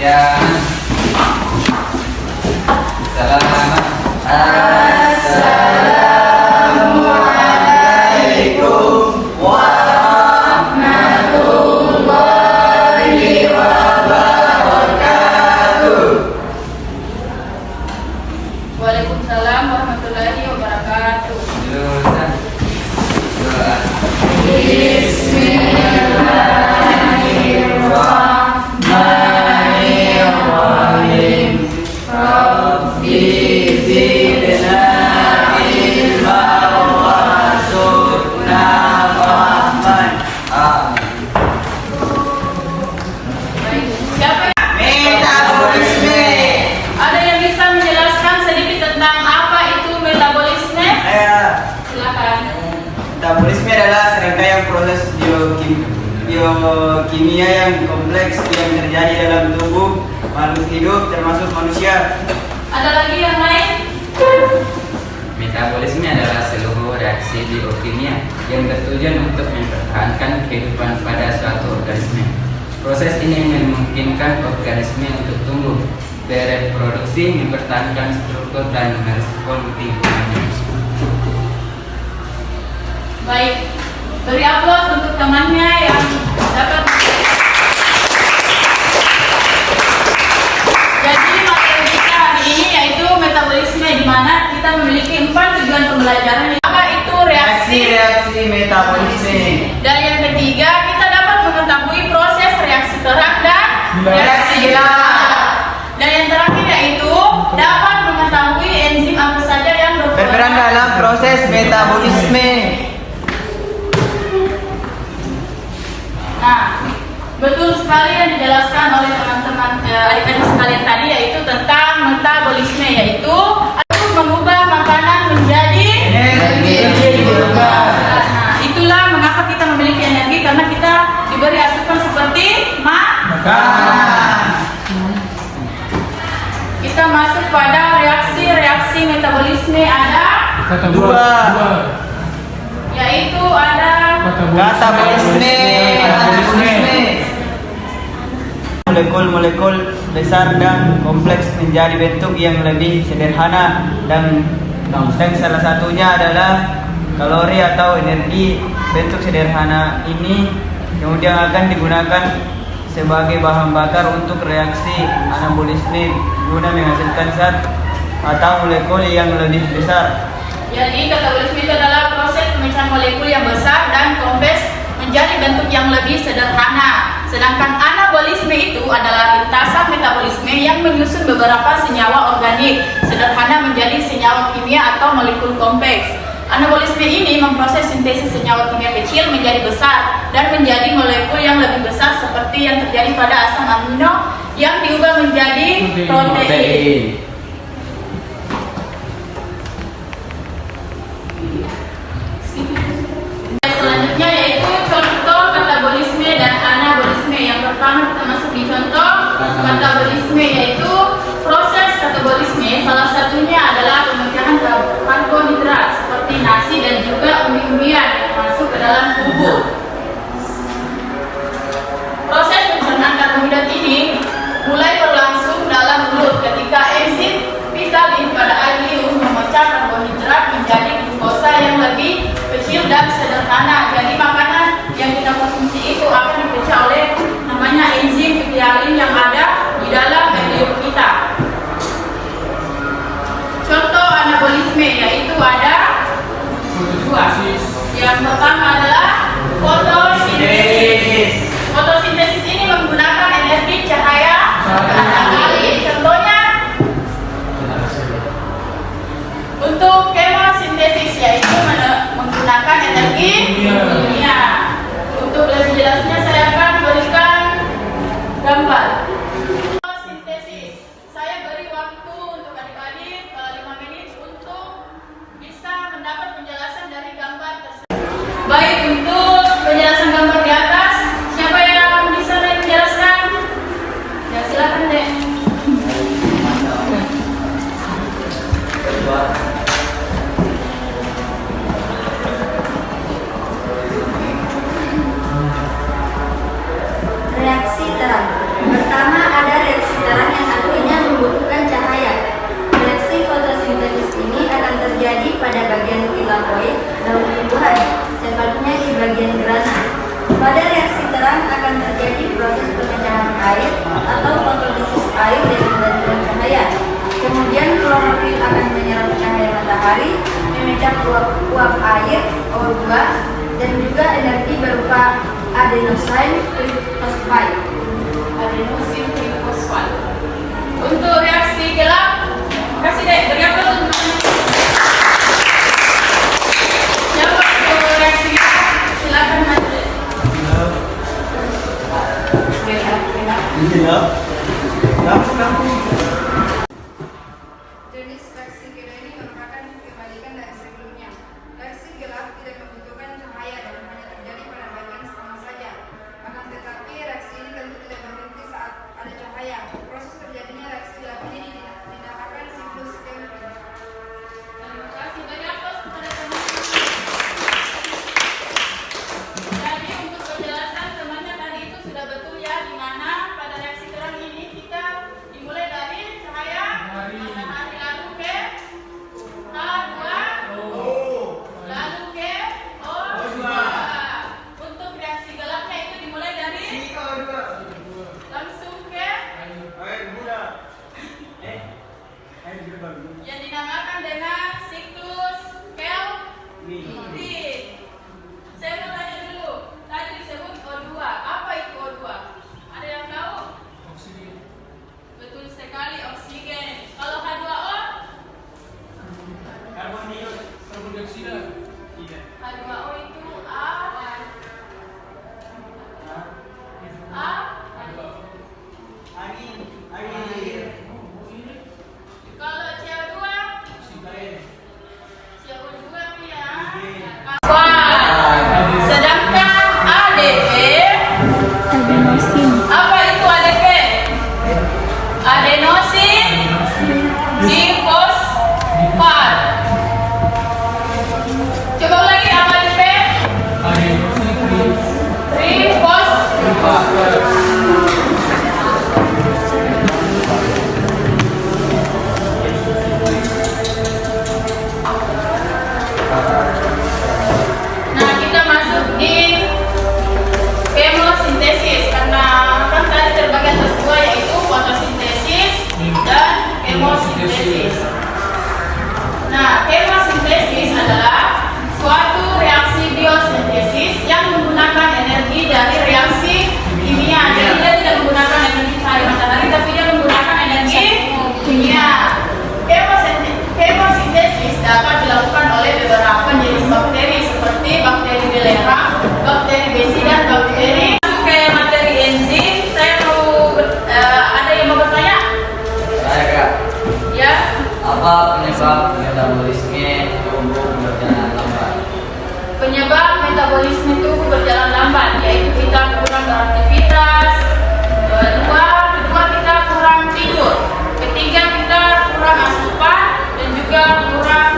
Ya. Selamat. Assalamualaikum warahmatullahi wabarakatuh. Waalaikumsalam warahmatullahi wabarakatuh. Bismillahirrahmanirrahim. Rabbi zidna ilma warzuqna fahman. Amin. Baik, siapa yang Metabolisme. ada yang bisa menjelaskan sedikit tentang apa itu metabolisme? Silakan. Metabolisme adalah serangkaian proses biokimia yang kompleks yang terjadi dalam tubuh makhluk hidup termasuk manusia. Ada lagi yang lain? Metabolisme adalah seluruh reaksi biokimia yang bertujuan untuk mempertahankan kehidupan pada suatu organisme. Proses ini memungkinkan organisme untuk tumbuh, bereproduksi, mempertahankan struktur dan merespon lingkungannya. Baik, beri aplaus untuk temannya yang dapat. Jadi materi kita hari ini yaitu metabolisme, di mana kita memiliki 4 tujuan pembelajaran. Apa itu reaksi? Reaksi metabolisme. Dan yang ketiga, kita dapat mengetahui proses reaksi terang dan reaksi gelap. Dan yang terakhir yaitu dapat mengetahui enzim apa saja yang Berperan dalam proses metabolisme. Nah, betul sekali yang dijelaskan oleh teman-teman adik-adik sekalian tadi, yaitu tentang metabolisme, yaitu mengubah makanan menjadi Energi. Nah, itulah mengapa kita memiliki energi, karena kita diberi asupan seperti Makanan. Kita masuk pada reaksi metabolisme. Ada Dua. yaitu ada Katabolisme. Molekul-molekul besar dan kompleks menjadi bentuk yang lebih sederhana dan salah satunya adalah kalori atau energi. Bentuk sederhana ini kemudian akan digunakan sebagai bahan bakar untuk reaksi anabolisme guna menghasilkan zat atau molekul yang lebih besar. Jadi katabolisme itu adalah proses pemecahan molekul yang besar dan kompleks menjadi bentuk yang lebih sederhana. Sedangkan anabolisme itu adalah lintasan metabolisme yang menyusun beberapa senyawa organik sederhana menjadi senyawa kimia atau molekul kompleks. Anabolisme ini memproses sintesis senyawa kimia kecil menjadi besar dan menjadi molekul yang lebih besar seperti yang terjadi pada asam amino yang diubah menjadi protein. Selanjutnya yaitu contoh katabolisme dan anabolisme. Yang pertama kita masuk di contoh katabolisme, yaitu proses katabolisme salah satunya adalah pemecahan karbohidrat seperti nasi dan juga umbi-umbian yang masuk ke dalam tubuh. Proses pencernaan karbohidrat ini mulai berlangsung dalam mulut ketika enzim vitalin pada air liur memecah karbohidrat menjadi glukosa yang lebih kecil dan sederhana. Jadi makanan yang kita konsumsi itu akan dipecah oleh namanya enzim vitalin yang ada di dalam air liur kita. Contoh anabolisme yaitu ada dua. Yang pertama adalah fotosintesis. Fotosintesis ini menggunakan energi cahaya matahari. Contohnya untuk kemosintesis yaitu menggunakan energi Pada reaksi terang akan terjadi proses pemecahan air atau fotosintesis air dengan bantuan cahaya. Kemudian klorofil akan menyerap cahaya matahari, memecah uap air O2 dan juga energi berupa adenosine triphosphate. Adenosine triphosphate. Untuk reaksi gelap, kasih deh beri aplaus untuk siapa untuk reaksi gelap? Silakan maju. Jenis reaksi kedua ini merupakan kebalikan dari sebelumnya. Reaksi gelap tidak membutuhkan cahaya dan hanya terjadi pada bagian setengah saja. Akan tetapi reaksi ini tentu tidak berhenti saat ada cahaya. Proses terjadinya reaksi gelap ini dinamakan siklus Kempis. Terima kasih, beri aplaus kepada teman-teman. Jadi untuk penjelasan temannya tadi itu sudah betul ya, di mana pada reaksi terang ini kita dimulai dari cahaya matahari lalu ke H2 lalu ke O2. Untuk reaksi gelapnya itu dimulai dari langsung ke yang dinamakan dengan siklus Kelvin. Saya mau tanya dulu, tadi disebut O2. Apa itu O2? Ada yang tahu? Oksigen. Betul sekali, oksigen. Kalau H2O? Karbon dioksida. H2O itu air. Kalau CO2? CO2 ya. Sedangkan ADP? Apa itu ADP? Adenosin difosfat. Coba lagi apa ADP? Trifosfat. Nah, kita masuk di kemosintesis karena kan tadi terbagi atas dua yaitu fotosintesis dan kemosintesis. Nah, kemosintesis adalah suatu reaksi biosintesis yang menggunakan energi dari reaksi kimia. Jadi dia tidak menggunakan energi cahaya matahari, tapi dia menggunakan energi kimia. Kemosintesis dapat dilakukan oleh beberapa jenis bakteri seperti bakteri belerang, bakteri besi dan bakteri. Oke, materi enzim. Saya mau ada yang mau bertanya? Saya Kak, Ya. apa penyebab metabolisme tubuh berjalan lambat? Penyebab metabolisme tubuh berjalan lambat yaitu kita kurang beraktivitas, kedua kita kurang tidur, ketiga kita kurang asupan dan juga kurang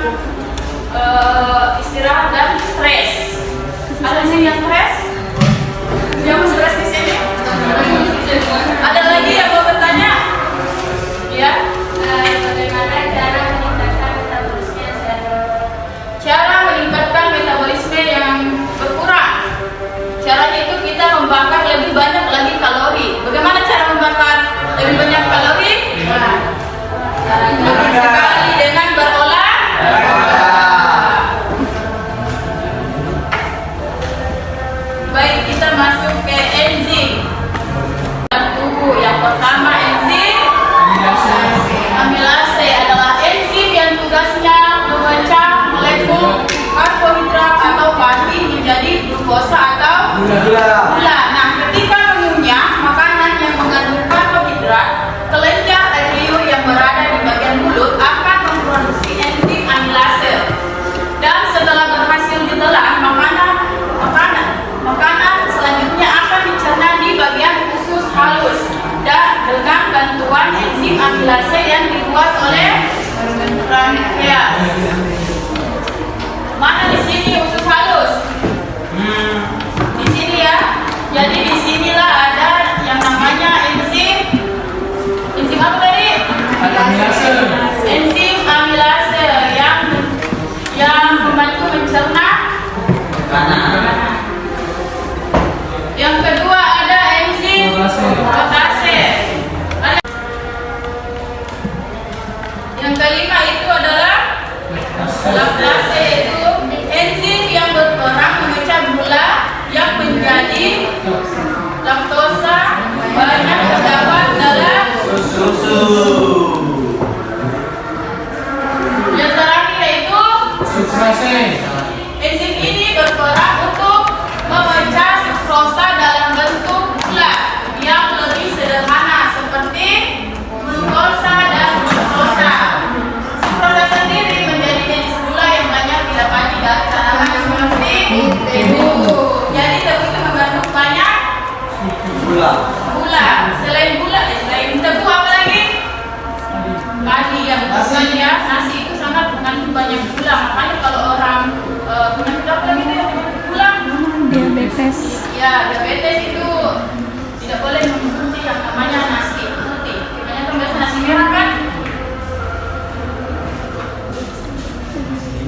istirahat dan stres. Ada sih yang stres? Yang stres di sini? Ada lagi yang mau bertanya? Ya. Bagaimana cara meningkatkan metabolisme yang sehat? Cara meningkatkan metabolisme yang berkurang. Caranya itu kita membakar lebih banyak lagi kalori. Bagaimana cara membakar lebih banyak kalori? Sekali dengan berolahraga. Baik, kita masuk ke enzim tubuh. Yang pertama enzim amilase adalah enzim yang tugasnya memecah molekul karbohidrat atau bahan menjadi glukosa atau gula. Nah, ketika mengunyah makanan yang mengandung karbohidrat, kelenjar air liur yang berada di bagian mulut akan memproduksi enzim amilase. Dan setelah berhasil ditelan, makanan selanjutnya akan dicerna di bagian usus halus dan dengan bantuan enzim amilase yang dibuat oleh pankreas. Mana di sini usus halus? Di sini ya. Ya, diabetes itu tidak boleh mengonsumsi yang namanya nasi putih. Kebanyakan biasa nasi merah kan?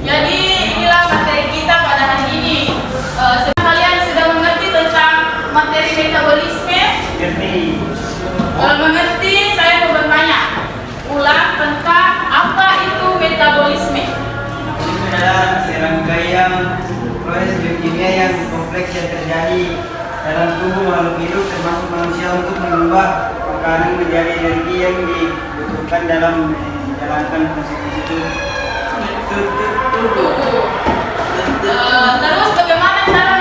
Jadi inilah materi kita pada hari ini. Semoga kalian sudah mengerti tentang materi metabolisme. Ngerti. Kalau mengerti, saya mau bertanya ulang tentang apa itu metabolisme. Itu adalah serangkaian proses biokimia yang kompleks yang terjadi dalam tubuh makhluk hidup termasuk manusia untuk mengubah makanan menjadi energi yang dibutuhkan dalam menjalankan proses itu. Terus bagaimana cara